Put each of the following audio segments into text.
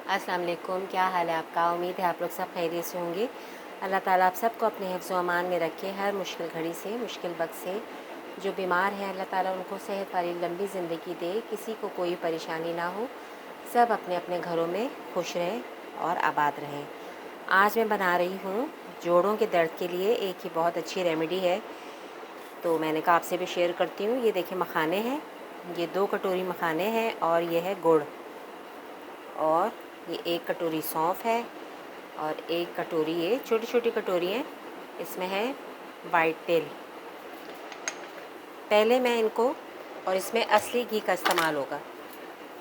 अस्सलाम वालेकुम। क्या हाल है आपका? उम्मीद है आप लोग सब खैरियत से होंगे। अल्लाह ताला आप सबको अपने हिफ्ज़ व अमान में रखे, हर मुश्किल घड़ी से, मुश्किल वक्त से। जो बीमार हैं अल्लाह ताला उनको सेहत वाली लंबी ज़िंदगी दे, किसी को कोई परेशानी ना हो, सब अपने अपने घरों में खुश रहें और आबाद रहें। आज मैं बना रही हूँ जोड़ों के दर्द के लिए एक ही बहुत अच्छी रेमेडी है, तो मैंने कहा आपसे भी शेयर करती हूँ। ये देखिए मखाने हैं, ये 2 कटोरी मखाने हैं और ये है गुड़, और ये 1 कटोरी सौंफ है, और 1 कटोरी, ये छोटी छोटी कटोरी हैं, इसमें है वाइट तेल। पहले मैं इनको, और इसमें असली घी का इस्तेमाल होगा,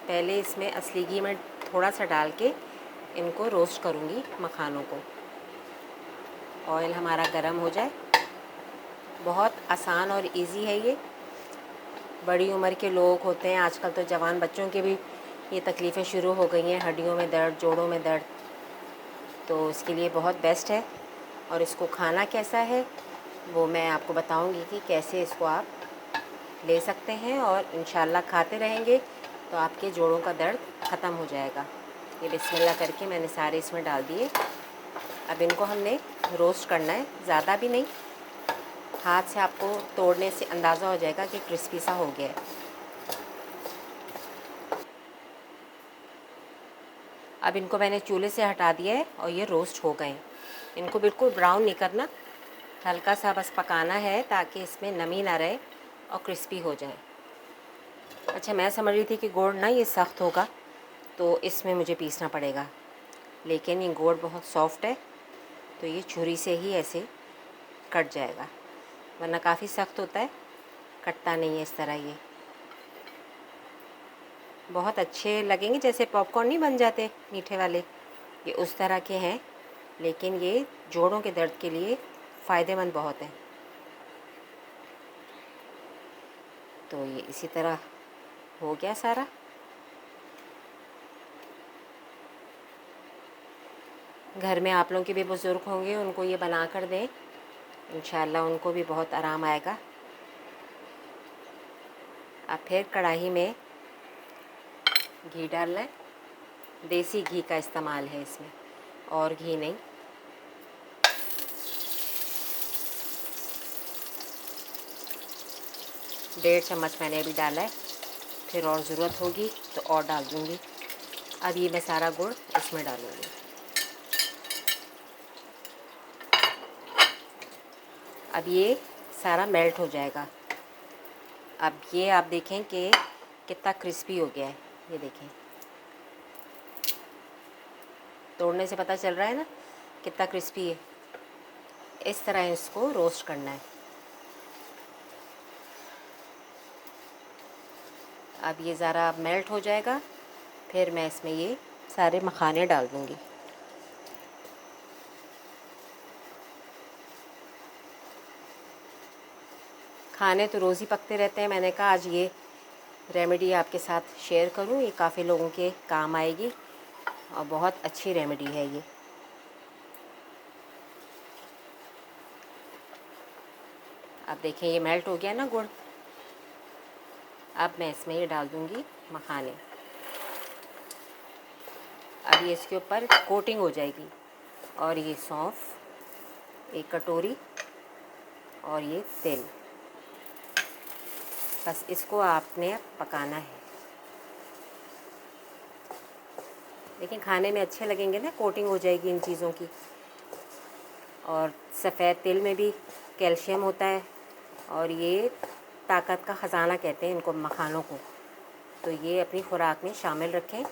पहले इसमें असली घी मैं थोड़ा सा डाल के इनको रोस्ट करूँगी मखानों को। ऑयल हमारा गरम हो जाए। बहुत आसान और इजी है ये। बड़ी उम्र के लोग होते हैं, आजकल तो जवान बच्चों के भी ये तकलीफ़ें शुरू हो गई हैं, हड्डियों में दर्द, जोड़ों में दर्द, तो इसके लिए बहुत बेस्ट है। और इसको खाना कैसा है वो मैं आपको बताऊंगी कि कैसे इसको आप ले सकते हैं, और इंशाल्लाह खाते रहेंगे तो आपके जोड़ों का दर्द ख़त्म हो जाएगा। ये बिस्मिल्लाह करके मैंने सारे इसमें डाल दिए। अब इनको हमने रोस्ट करना है, ज़्यादा भी नहीं, हाथ से आपको तोड़ने से अंदाज़ा हो जाएगा कि क्रिस्पी सा हो गया है। अब इनको मैंने चूल्हे से हटा दिया है और ये रोस्ट हो गए। इनको बिल्कुल ब्राउन नहीं करना, हल्का सा बस पकाना है ताकि इसमें नमी ना रहे और क्रिस्पी हो जाए। अच्छा, मैं समझ रही थी कि गुड़ ना ये सख्त होगा तो इसमें मुझे पीसना पड़ेगा, लेकिन ये गुड़ बहुत सॉफ्ट है तो ये छुरी से ही ऐसे कट जाएगा, वरना काफ़ी सख्त होता है, कटता नहीं है इस तरह। ये बहुत अच्छे लगेंगे, जैसे पॉपकॉर्न नहीं बन जाते मीठे वाले, ये उस तरह के हैं, लेकिन ये जोड़ों के दर्द के लिए फ़ायदेमंद बहुत हैं। तो ये इसी तरह हो गया सारा। घर में आप लोगों के भी बुज़ुर्ग होंगे, उनको ये बना कर दें, इंशाल्लाह उनको भी बहुत आराम आएगा। अब फिर कढ़ाई में घी डालना है, देसी घी का इस्तेमाल है इसमें, और घी नहीं। डेढ़ चम्मच मैंने अभी डाला है, फिर और ज़रूरत होगी तो और डाल दूँगी। अब ये मैं सारा गुड़ इसमें डालूँगी। अब ये सारा मेल्ट हो जाएगा। अब ये आप देखें कि कितना क्रिस्पी हो गया है, ये देखें, तोड़ने से पता चल रहा है ना कितना क्रिस्पी है। इस तरह इसको रोस्ट करना है। अब ये ज़रा मेल्ट हो जाएगा, फिर मैं इसमें ये सारे मखाने डाल दूँगी। खाने तो रोज़ ही पकते रहते हैं, मैंने कहा आज ये रेमेडी आपके साथ शेयर करूं, ये काफ़ी लोगों के काम आएगी और बहुत अच्छी रेमेडी है ये। अब देखें ये मेल्ट हो गया ना गुड़। अब मैं इसमें ये डाल दूँगी मखाने। अब ये इसके ऊपर कोटिंग हो जाएगी। और ये सौंफ 1 कटोरी, और ये तेल, बस इसको आपने पकाना है। लेकिन खाने में अच्छे लगेंगे ना, कोटिंग हो जाएगी इन चीज़ों की। और सफ़ेद तिल में भी कैल्शियम होता है, और ये ताकत का ख़जाना कहते हैं इनको, मखानों को। तो ये अपनी खुराक में शामिल रखें,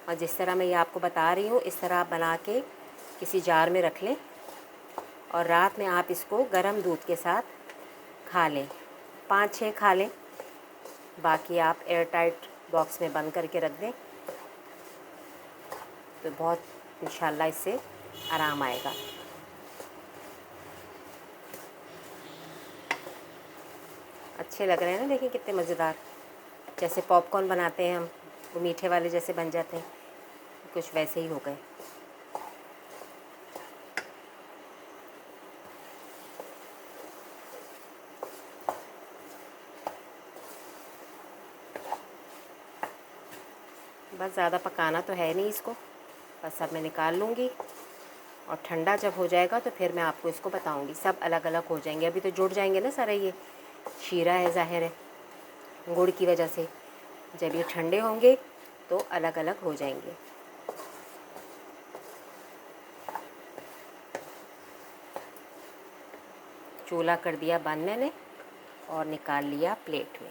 और जिस तरह मैं ये आपको बता रही हूँ इस तरह आप बना के किसी जार में रख लें, और रात में आप इसको गर्म दूध के साथ खा लें। 5-6 खा लें, बाकी आप एयर टाइट बॉक्स में बंद करके रख दें, तो बहुत इंशाल्लाह इससे आराम आएगा। अच्छे लग रहे हैं ना, देखिए कितने मज़ेदार, जैसे पॉपकॉर्न बनाते हैं हम, वो मीठे वाले जैसे बन जाते हैं, कुछ वैसे ही हो गए। बस ज़्यादा पकाना तो है नहीं इसको, बस अब मैं निकाल लूँगी और ठंडा जब हो जाएगा तो फिर मैं आपको इसको बताऊँगी। सब अलग अलग हो जाएंगे, अभी तो जुड़ जाएंगे ना सारा, ये शीरा है ज़ाहिर है गुड़ की वजह से। जब ये ठंडे होंगे तो अलग अलग हो जाएंगे। चूल्हा कर दिया बंद मैंने और निकाल लिया प्लेट में।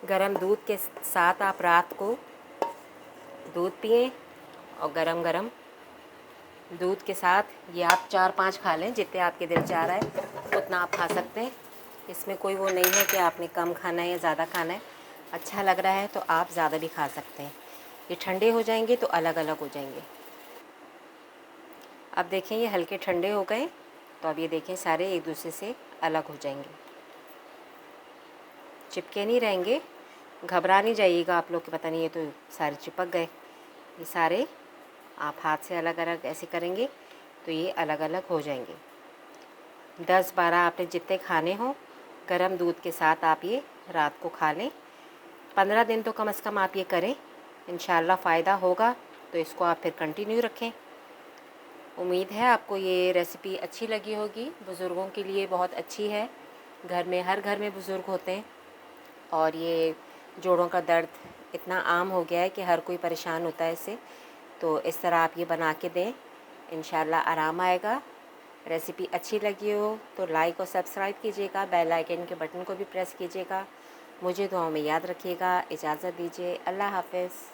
गरम दूध के साथ आप रात को दूध पिएं और गरम गरम दूध के साथ ये आप 4-5 खा लें, जितने आपके दिल चाह रहा है उतना आप खा सकते हैं। इसमें कोई वो नहीं है कि आपने कम खाना है या ज़्यादा खाना है। अच्छा लग रहा है तो आप ज़्यादा भी खा सकते हैं। ये ठंडे हो जाएंगे तो अलग अलग हो जाएंगे। अब देखें ये हल्के ठंडे हो गए तो अब ये देखें सारे एक दूसरे से अलग हो जाएंगे, चिपके नहीं रहेंगे। घबरा नहीं जाइएगा आप लोग कि पता नहीं ये तो सारे चिपक गए। ये सारे आप हाथ से अलग अलग ऐसे करेंगे तो ये अलग अलग हो जाएंगे। 10-12 आपने जितने खाने हों गरम दूध के साथ आप ये रात को खा लें। 15 दिन तो कम से कम आप ये करें, इंशाल्लाह फ़ायदा होगा। तो इसको आप फिर कंटिन्यू रखें। उम्मीद है आपको ये रेसिपी अच्छी लगी होगी। बुज़ुर्गों के लिए बहुत अच्छी है। घर में हर घर में बुज़ुर्ग होते हैं और ये जोड़ों का दर्द इतना आम हो गया है कि हर कोई परेशान होता है इससे। तो इस तरह आप ये बना के दें, इंशाल्लाह आराम आएगा। रेसिपी अच्छी लगी हो तो लाइक और सब्सक्राइब कीजिएगा, बेल आइकन के बटन को भी प्रेस कीजिएगा। मुझे दुआओं में याद रखिएगा। इजाज़त दीजिए, अल्लाह हाफ़िज़।